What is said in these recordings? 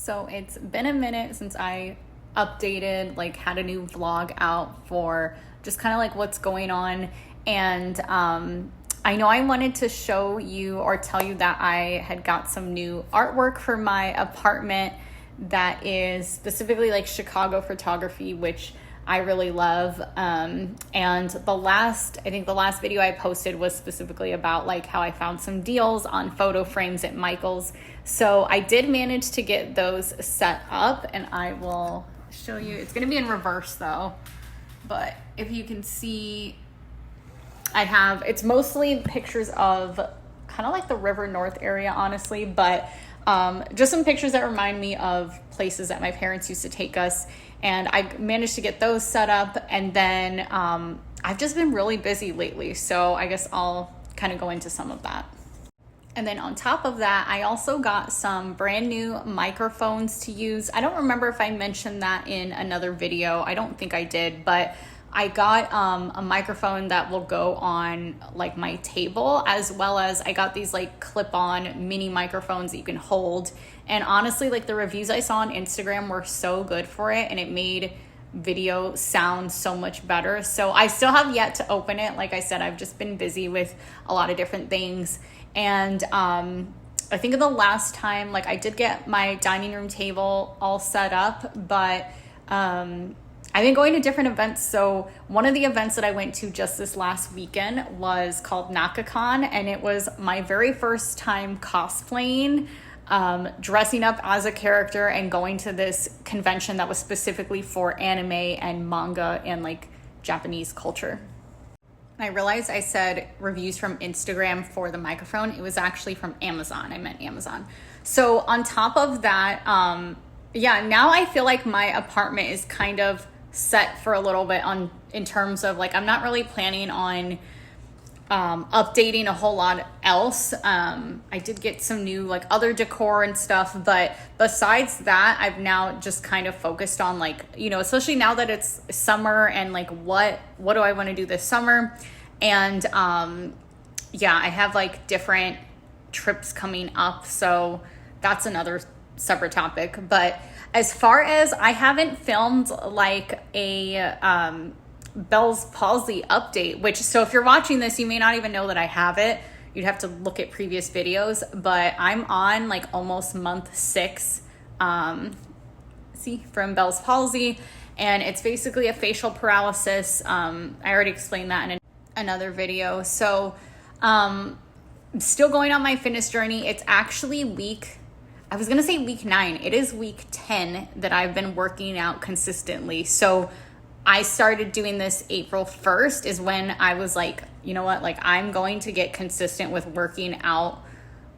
So it's been a minute since I updated, like had a new vlog out for just kind of like what's going on. And I know I wanted to show you or tell you that I had got some new artwork for my apartment that is specifically like Chicago photography, which I really love. And I think the last video I posted was specifically about like how I found some deals on photo frames at Michael's. So I did manage to get those set up, and I will show you. It's gonna be in reverse though, but if you can see, it's mostly pictures of kind of like the River North area, honestly, but just some pictures that remind me of places that my parents used to take us. And I managed to get those set up. And then I've just been really busy lately, so I guess I'll kind of go into some of that. And then on top of that, I also got some brand new microphones to use. I don't remember if I mentioned that in another video. I don't think I did, but I got a microphone that will go on like my table, as well as I got these like clip-on mini microphones that you can hold. And honestly, like the reviews I saw on Instagram were so good for it, and it made video sound so much better. So I still have yet to open it. Like I said, I've just been busy with a lot of different things. And I think the last time, like I did get my dining room table all set up, but I've been going to different events. So one of the events that I went to just this last weekend was called Naka-Kon, and it was my very first time cosplaying, dressing up as a character and going to this convention that was specifically for anime and manga and like Japanese culture. I realized I said reviews from Instagram for the microphone. It was actually from Amazon. I meant Amazon. So on top of that, now I feel like my apartment is kind of set for a little bit in terms of like, I'm not really planning on updating a whole lot else. I did get some new like other decor and stuff, but besides that, I've now just kind of focused on like, you know, especially now that it's summer and like what do I want to do this summer? And I have like different trips coming up, so that's another separate topic. But as far as I haven't filmed like a Bell's palsy update, which, so if you're watching this, you may not even know that I have it. You'd have to look at previous videos, but I'm on like almost month 6 from Bell's palsy, and it's basically a facial paralysis. I already explained that in another video. So I'm still going on my fitness journey. It's actually week 9. It is week 10 that I've been working out consistently. So I started doing this April 1st is when I was like, you know what, like I'm going to get consistent with working out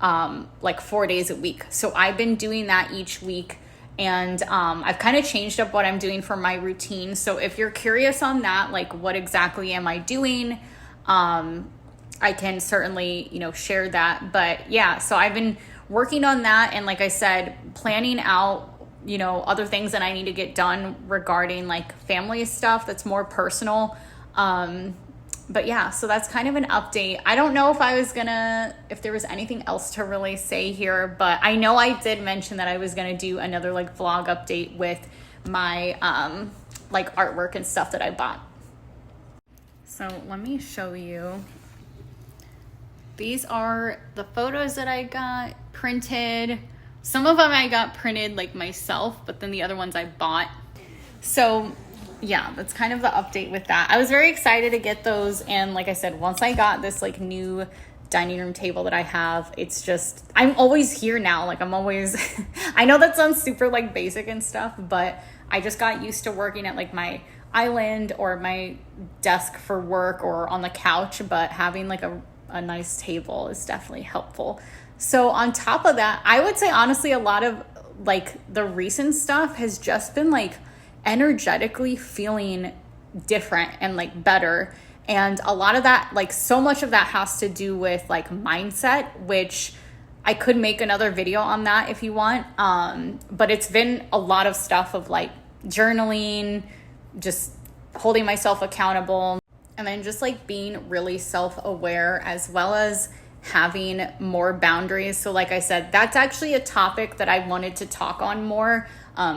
like 4 days a week. So I've been doing that each week, and I've kind of changed up what I'm doing for my routine. So if you're curious on that, like what exactly am I doing, I can certainly, you know, share that. But yeah, so I've been working on that, and like I said, planning out, you know, other things that I need to get done regarding like family stuff that's more personal. But yeah, so that's kind of an update. I don't know if there was anything else to really say here, but I know I did mention that I was gonna do another like vlog update with my like artwork and stuff that I bought. So let me show you. These are the photos that I got printed. Some of them I got printed like myself, but then the other ones I bought. So yeah, that's kind of the update with that. I was very excited to get those. And like I said, once I got this like new dining room table that I have, it's just, I'm always here now. Like I'm always, I know that sounds super like basic and stuff, but I just got used to working at like my island or my desk for work or on the couch, but having like a nice table is definitely helpful. So on top of that, I would say honestly, a lot of like the recent stuff has just been like energetically feeling different and like better. And a lot of that, like so much of that has to do with like mindset, which I could make another video on that if you want. But it's been a lot of stuff of like journaling, just holding myself accountable, and then just like being really self-aware, as well as having more boundaries. So like I said, that's actually a topic that I wanted to talk on more,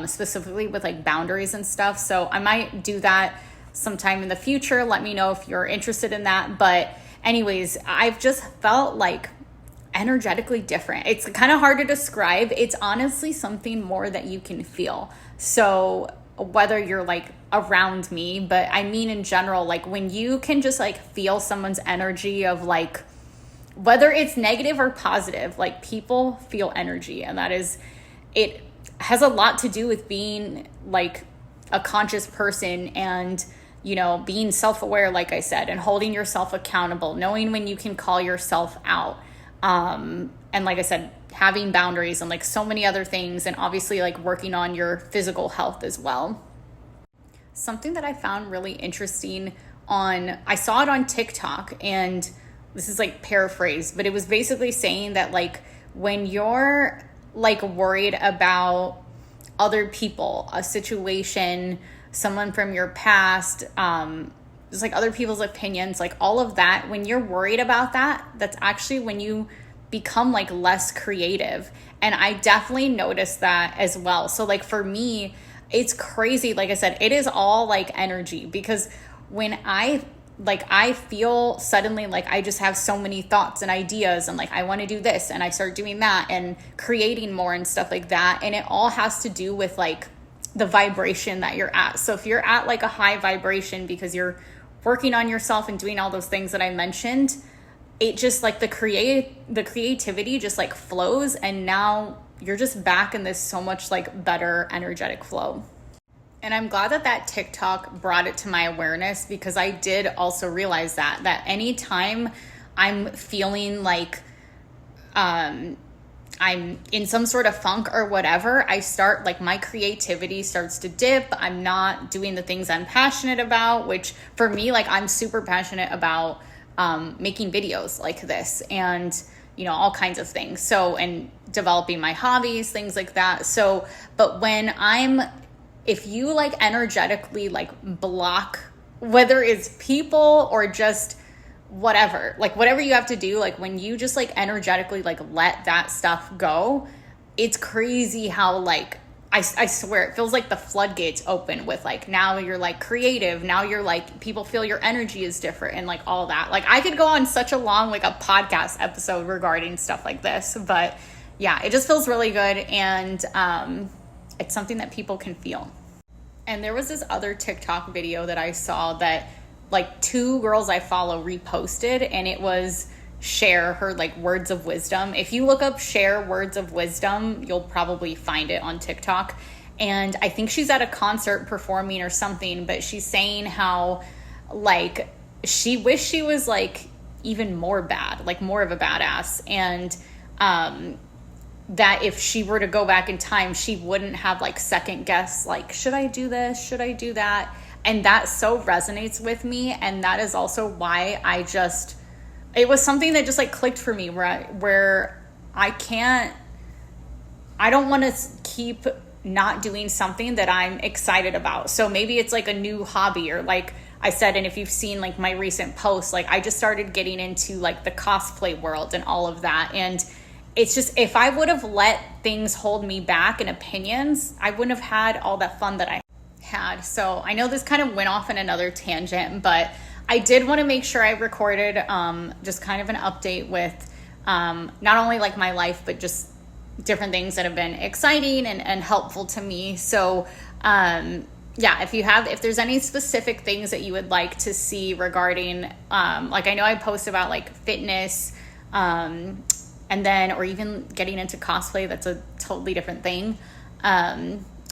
specifically with like boundaries and stuff. So I might do that sometime in the future. Let me know if you're interested in that. But anyways, I've just felt like energetically different. It's kind of hard to describe. It's honestly something more that you can feel. So whether you're like around me, but I mean in general, like when you can just like feel someone's energy of like, whether it's negative or positive, like people feel energy, and that is, it has a lot to do with being like a conscious person and, you know, being self-aware, like I said, and holding yourself accountable, knowing when you can call yourself out. And like I said, having boundaries and like so many other things, and obviously like working on your physical health as well. Something that I found really interesting I saw it on TikTok, and this is like paraphrased, but it was basically saying that like when you're like worried about other people, a situation, someone from your past, just like other people's opinions, like all of that, when you're worried about that, that's actually when you become like less creative. And I definitely noticed that as well. So like for me, it's crazy. Like I said, it is all like energy, because when I feel suddenly like I just have so many thoughts and ideas, and like I want to do this, and I start doing that and creating more and stuff like that. And it all has to do with like the vibration that you're at. So if you're at like a high vibration because you're working on yourself and doing all those things that I mentioned, it just like the creativity just like flows, and now you're just back in this so much like better energetic flow. And I'm glad that TikTok brought it to my awareness, because I did also realize that anytime I'm feeling like I'm in some sort of funk or whatever, I start like my creativity starts to dip. I'm not doing the things I'm passionate about, which for me, like I'm super passionate about making videos like this, and you know, all kinds of things. So, and developing my hobbies, things like that. So, but if you like energetically like block, whether it's people or just whatever you have to do, like when you just like energetically like let that stuff go, it's crazy how like I swear it feels like the floodgates open with like, now you're like creative, now you're like, people feel your energy is different and like all that. Like I could go on such a long like a podcast episode regarding stuff like this, but yeah, it just feels really good, and it's something that people can feel. And there was this other TikTok video that I saw that like 2 girls I follow reposted, and it was Share, her like words of wisdom. If you look up Share words of wisdom, you'll probably find it on TikTok. And I think she's at a concert performing or something, but she's saying how like she wished she was like even more bad, like more of a badass. And that if she were to go back in time, she wouldn't have like second guess, like, should I do this? Should I do that? And that so resonates with me. And that is also why it was something that just like clicked for me, where I don't want to keep not doing something that I'm excited about. So maybe it's like a new hobby, or like I said, and if you've seen like my recent posts, like I just started getting into like the cosplay world and all of that. And it's just, if I would have let things hold me back and opinions, I wouldn't have had all that fun that I had. So I know this kind of went off in another tangent, but I did want to make sure I recorded just kind of an update with not only like my life, but just different things that have been exciting and helpful to me. So yeah, if there's any specific things that you would like to see regarding, like I know I post about like fitness, and then, or even getting into cosplay, that's a totally different thing.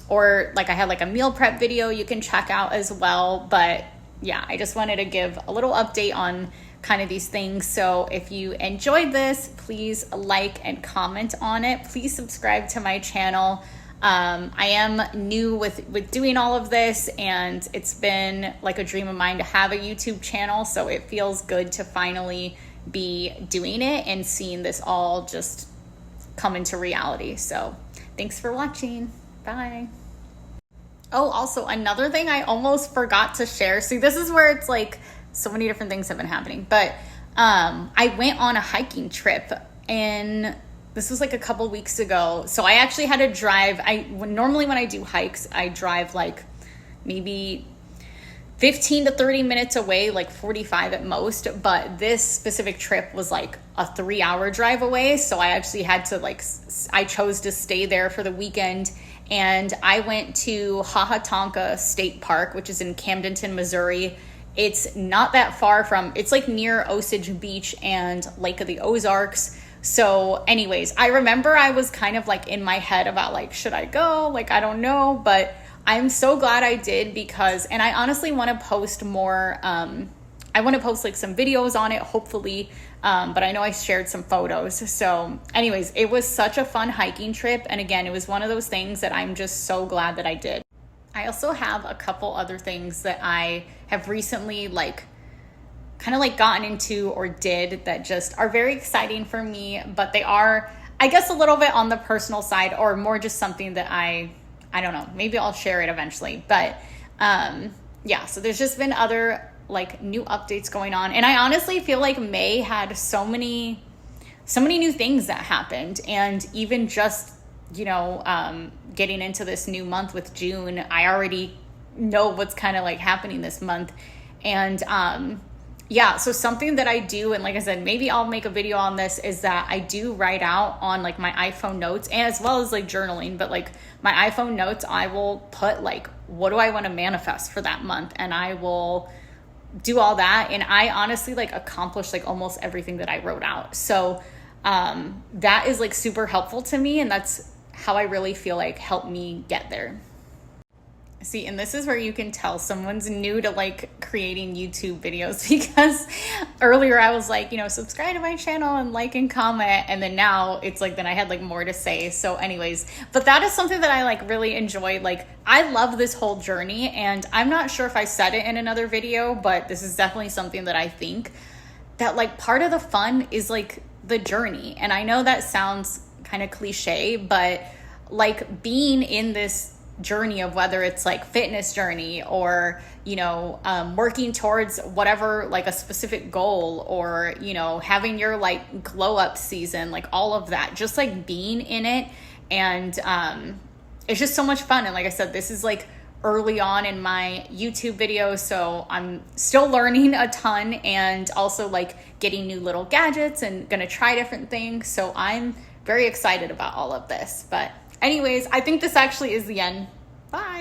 Or like I had like a meal prep video you can check out as well. But yeah, I just wanted to give a little update on kind of these things. So if you enjoyed this, please like and comment on it. Please subscribe to my channel. I am new with doing all of this, and it's been like a dream of mine to have a YouTube channel. So it feels good to finally be doing it and seeing this all just come into reality. So thanks for watching. Bye. Oh, also another thing I almost forgot to share. See, this is where it's like so many different things have been happening, but I went on a hiking trip, and this was like a couple weeks ago. So I actually had to drive. Normally when I do hikes, I drive like maybe 15 to 30 minutes away, like 45 at most. But this specific trip was like a 3-hour drive away. So I actually had to I chose to stay there for the weekend. And I went to Hahatonka State Park, which is in Camdenton, Missouri. It's not that far it's like near Osage Beach and Lake of the Ozarks. So anyways, I remember I was kind of like in my head about like, should I go? Like, I don't know, but I'm so glad I did and I honestly want to post more. I want to post like some videos on it, hopefully. But I know I shared some photos. So anyways, it was such a fun hiking trip. And again, it was one of those things that I'm just so glad that I did. I also have a couple other things that I have recently kind of gotten into or did that just are very exciting for me, but they are, I guess, a little bit on the personal side, or more just something that I don't know, maybe I'll share it eventually. But yeah, so there's just been other new updates going on. And I honestly feel like May had so many new things that happened. And even just, getting into this new month with June, I already know what's kind of happening this month. And yeah, so something that I do, and like I said, maybe I'll make a video on this, is that I do write out on my iPhone notes, and as well as journaling, but my iPhone notes, I will put what do I want to manifest for that month, and I will do all that. And I honestly accomplished almost everything that I wrote out. So that is super helpful to me, and that's how I really feel helped me get there. See, and this is where you can tell someone's new to creating YouTube videos, because earlier I was subscribe to my channel and and comment, and then now it's then I had more to say. So anyways, but that is something that I really enjoy. I love this whole journey, and I'm not sure if I said it in another video, but this is definitely something that I think that part of the fun is the journey. And I know that sounds kind of cliche, but being in this journey of whether it's fitness journey or working towards whatever a specific goal, or having your glow up season, all of that, just being in it. And it's just so much fun. And like I said, this is early on in my YouTube videos, so I'm still learning a ton, and also getting new little gadgets and gonna try different things. So I'm very excited about all of this. But anyways, I think this actually is the end. Bye.